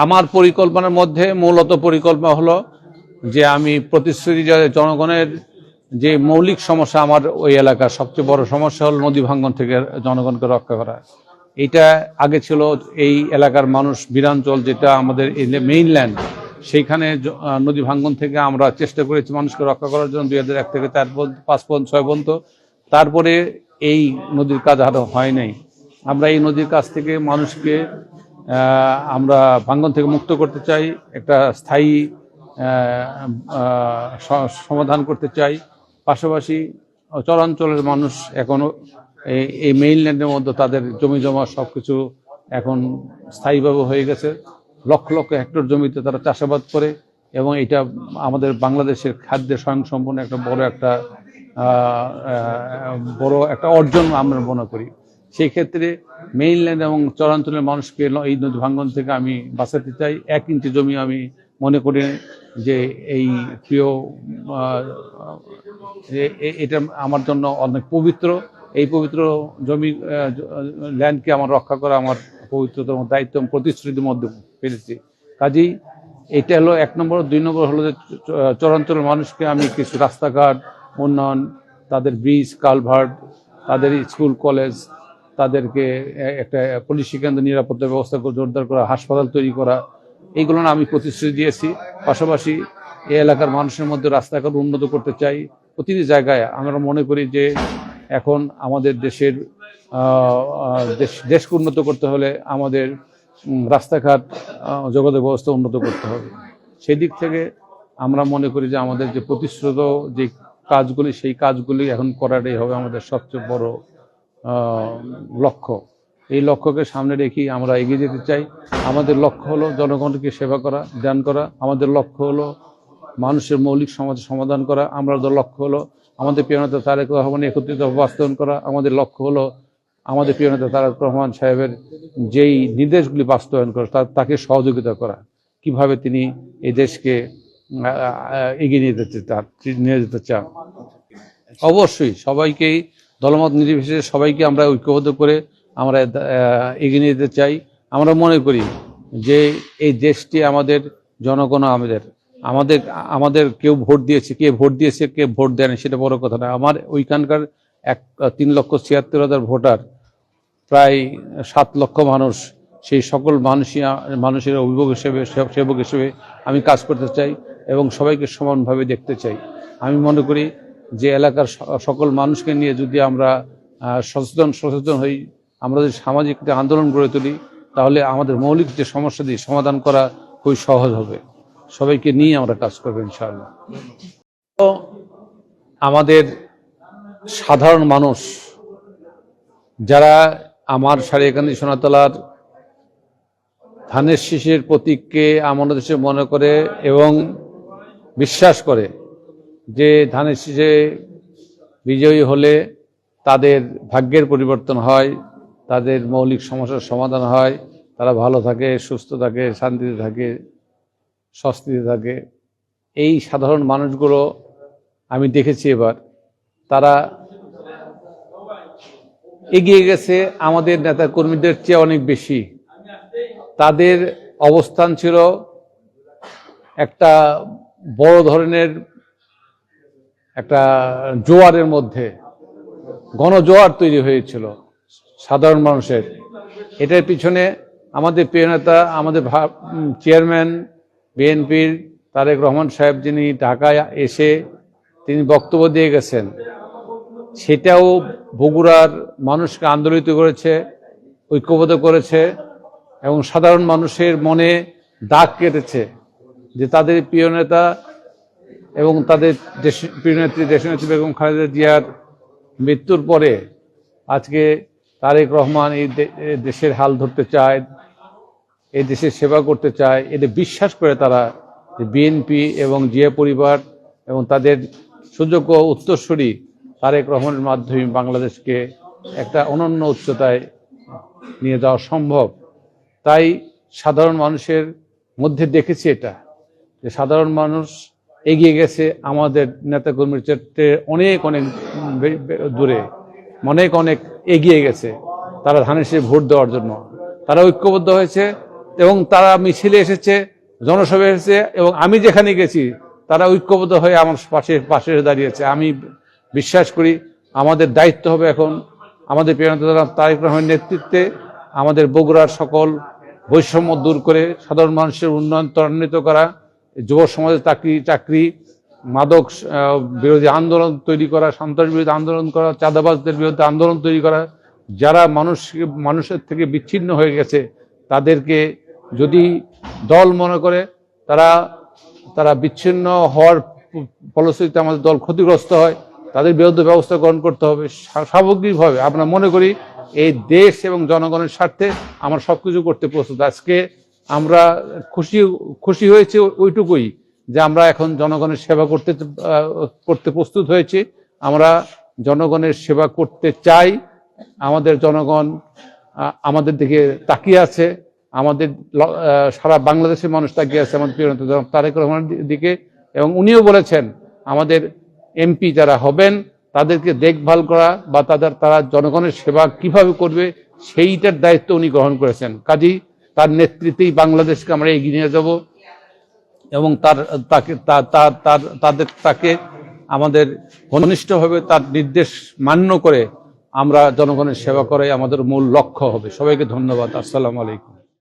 আমার পরিকল্পনার মধ্যে মূলত পরিকল্পনা হলো যে আমি প্রতিশ্রুতি জনগণের যে মৌলিক সমস্যা, আমার ওই এলাকার সবচেয়ে বড় সমস্যা হলো নদী ভাঙ্গন থেকে জনগণকে রক্ষা করা। এটা আগে ছিল এই এলাকার মানুষ বিরাঞ্চল, যেটা আমাদের মেইনল্যান্ড, সেইখানে নদী ভাঙ্গন থেকে আমরা চেষ্টা করেছি মানুষকে রক্ষা করার জন্য 2001 থেকে 4, 5, 6 পর্যন্ত। তারপরে এই নদীর কাজ আরো হয় নাই। আমরা এই নদীর কাছ থেকে মানুষকে আমরা ভাঙ্গন থেকে মুক্ত করতে চাই, একটা স্থায়ী সমাধান করতে চাই। পাশাপাশি চরাঞ্চলের মানুষ এখনো এই মেইনল্যান্ডের মধ্যে তাদের জমি জমা সবকিছু এখন স্থায়ীভাবে হয়ে গেছে। লক্ষ লক্ষ হেক্টর জমিতে তারা চাষাবাদ করে, এবং এটা আমাদের বাংলাদেশের খাদ্যে স্বয়ংসম্পূর্ণ একটা বড় একটা অর্জন আমরা মনে করি। সেই ক্ষেত্রে মেইনল্যান্ড এবং চরাঞ্চলের মানুষকে এই নদী ভাঙ্গন থেকে আমি বাঁচাতে চাই। 1 ইঞ্চি জমি আমি মনে করি যে এই প্রিয়, এটা আমার জন্য অনেক পবিত্র। এই পবিত্র জমি ল্যান্ডকে আমার রক্ষা করা আমার পবিত্রতম দায়িত্ব, প্রতিশ্রুতির মধ্যে পেরেছি। কাজেই এটা হলো 1 নম্বর। 2 নম্বর হলো যে চরাঞ্চলের মানুষকে আমি কিছু রাস্তাঘাট উন্নয়ন, তাদের ব্রিজ কালভার্ট, তাদের স্কুল কলেজ, তাদেরকে একটা পুলিশ কেন্দ্র, নিরাপত্তা ব্যবস্থা জোরদার করা, হাসপাতাল তৈরি করা, এইগুলো আমি প্রতিশ্রুতি দিয়েছি। পাশাপাশি এই এলাকার মানুষের মধ্যে রাস্তাঘাট উন্নত করতে চাই প্রতিটি জায়গায়। আমরা মনে করি যে এখন আমাদের দেশকে উন্নত করতে হলে আমাদের রাস্তাঘাট, যোগাযোগ ব্যবস্থা উন্নত করতে হবে। সেই দিক থেকে আমরা মনে করি যে আমাদের যে প্রতিশ্রুত যে কাজগুলি, সেই কাজগুলি এখন করাটাই হবে আমাদের সবচেয়ে বড় লক্ষ্য। এই লক্ষ্যকে সামনে রেখেই আমরা এগিয়ে যেতে চাই। আমাদের লক্ষ্য হলো জনগণকে সেবা করা, দান করা। আমাদের লক্ষ্য হলো মানুষের মৌলিক সমস্যার সমাধান করা। আমাদের লক্ষ্য হলো আমাদের প্রিয় নেতা তারেক রহমান একত্রিত বাস্তবায়ন করা। আমাদের লক্ষ্য হলো আমাদের প্রিয় নেতা তারেক রহমান সাহেবের যেই নির্দেশগুলি বাস্তবায়ন করা, তাকে সহযোগিতা করা, কিভাবে তিনি এই দেশকে এগিয়ে নিয়ে যেতে চান। অবশ্যই সবাইকেই, দলমত নির্বিশেষে সবাইকে আমরা ঐক্যবদ্ধ করে আমরা এগিয়ে নিয়ে যেতে চাই। আমরা মনে করি যে এই দেশটি আমাদের, জনগণ আমাদের কেউ ভোট দিয়েছে, কে ভোট দিয়েছে কে ভোট দেয়নি সেটা বড় কথা না। আমার ওইখানকার 3,76,000 ভোটার, প্রায় 7 লক্ষ মানুষ, সেই সকল মানুষের অভিভাবক হিসেবে, সেবক হিসেবে আমি কাজ করতে চাই এবং সবাইকে সমানভাবে দেখতে চাই। আমি মনে করি যে এলাকার সকল মানুষকে নিয়ে যদি আমরা সচেতন হই, আমরা যদি সামাজিক আন্দোলন গড়ে তুলি, তাহলে আমাদের মৌলিক যে সমস্যা দিয়ে সমাধান করা খুবই সহজ হবে। সবাইকে নিয়ে আমরা কাজ করবো ইনশাআল্লাহ। আমাদের সাধারণ মানুষ যারা আমার সারিয়াকান্দি সোনাতলার ধানের শীষের প্রতীককে আমানত হিসেবে মনে করে এবং বিশ্বাস করে যে ধানের শীষে বিজয়ী হলে তাদের ভাগ্যের পরিবর্তন হয়, তাদের মৌলিক সমস্যার সমাধান হয়, তারা ভালো থাকে, সুস্থ থাকে, শান্তিতে থাকে, স্বস্তিতে থাকে, এই সাধারণ মানুষগুলো আমি দেখেছি এবার তারা এগিয়ে গেছে আমাদের নেতা কর্মীদের চেয়ে অনেক বেশি। তাদের অবস্থান ছিল একটা বড় ধরনের একটা জোয়ারের মধ্যে, গণজোয়ার তৈরি হয়েছিল সাধারণ মানুষের। এটার পিছনে আমাদের প্রিয় নেতা, আমাদের চেয়ারম্যান বিএনপির তারেক রহমান সাহেব, যিনি ঢাকায় এসে তিনি বক্তব্য দিয়ে গেছেন, সেটাও বগুড়ার মানুষকে আন্দোলিত করেছে, ঐক্যবদ্ধ করেছে এবং সাধারণ মানুষের মনে দাগ কেটেছে যে তাদের প্রিয় নেতা এবং তাদের প্রিয় নেত্রী দেশনেত্রী বেগম খালেদা জিয়ার মৃত্যুর পরে আজকে তারেক রহমান এই দেশের হাল ধরতে চায়, এই দেশের সেবা করতে চায়। এদের বিশ্বাস করে তারা যে বিএনপি এবং জিয়া পরিবার এবং তাদের সুযোগ্য উত্তরসূরি তারেক রহমানের মাধ্যমে বাংলাদেশকে একটা অনন্য উচ্চতায় নিয়ে যাওয়া সম্ভব। তাই সাধারণ মানুষের মধ্যে দেখেছি এটা, যে সাধারণ মানুষ এগিয়ে গেছে আমাদের নেতাকর্মীর চেয়ে অনেক দূরে, অনেক এগিয়ে গেছে। তারা ধানের শীষে ভোট দেওয়ার জন্য তারা ঐক্যবদ্ধ হয়েছে এবং তারা মিছিলে এসেছে, জনসভায় এসেছে, এবং আমি যেখানে গেছি তারা ঐক্যবদ্ধ হয়ে আমার পাশে দাঁড়িয়েছে। আমি বিশ্বাস করি আমাদের দায়িত্ব হবে এখন আমাদের প্রিয় নেতা জনাব তারেক রহমানের নেতৃত্বে আমাদের বগুড়ার সকল বৈষম্য দূর করে সাধারণ মানুষের উন্নয়ন ত্বরান্বিত করা, যুব সমাজের চাকরি, মাদক বিরোধী আন্দোলন তৈরি করা, সন্ত্রাস বিরোধী আন্দোলন করা, চাঁদাবাজদের বিরুদ্ধে আন্দোলন তৈরি করা, যারা মানুষের থেকে বিচ্ছিন্ন হয়ে গেছে তাদেরকে যদি দল মনে করে তারা বিচ্ছিন্ন হওয়ার ফলশ্রুতিতে আমাদের দল ক্ষতিগ্রস্ত হয়, তাদের বিরুদ্ধে ব্যবস্থা গ্রহণ করতে হবে। সামগ্রিকভাবে আমরা মনে করি এই দেশ এবং জনগণের স্বার্থে আমরা সবকিছু করতে প্রস্তুত। আজকে আমরা খুশি হয়েছে ওইটুকুই যে আমরা এখন জনগণের সেবা করতে প্রস্তুত হয়েছি। আমরা জনগণের সেবা করতে চাই। আমাদের জনগণ আমাদের দিকে তাকিয়ে আছে, আমাদের সারা বাংলাদেশের মানুষ তাকিয়ে আছে আমাদের প্রিয় নেতা জনাব তারেক রহমানের দিকে। এবং উনিও বলেছেন আমাদের এমপি যারা হবেন তাদেরকে দেখভাল করা বা তারা জনগণের সেবা কিভাবে করবে সেইটার দায়িত্ব উনি গ্রহণ করেছেন। কাজেই তার নেতৃত্বেই বাংলাদেশকে আমরা এগিয়ে নিয়ে যাব এবং তাকে আমাদের ঘনিষ্ঠভাবে তার নির্দেশ মান্য করে আমরা জনগণের সেবা করাই আমাদের মূল লক্ষ্য হবে। সবাইকে ধন্যবাদ। আসসালামু আলাইকুম।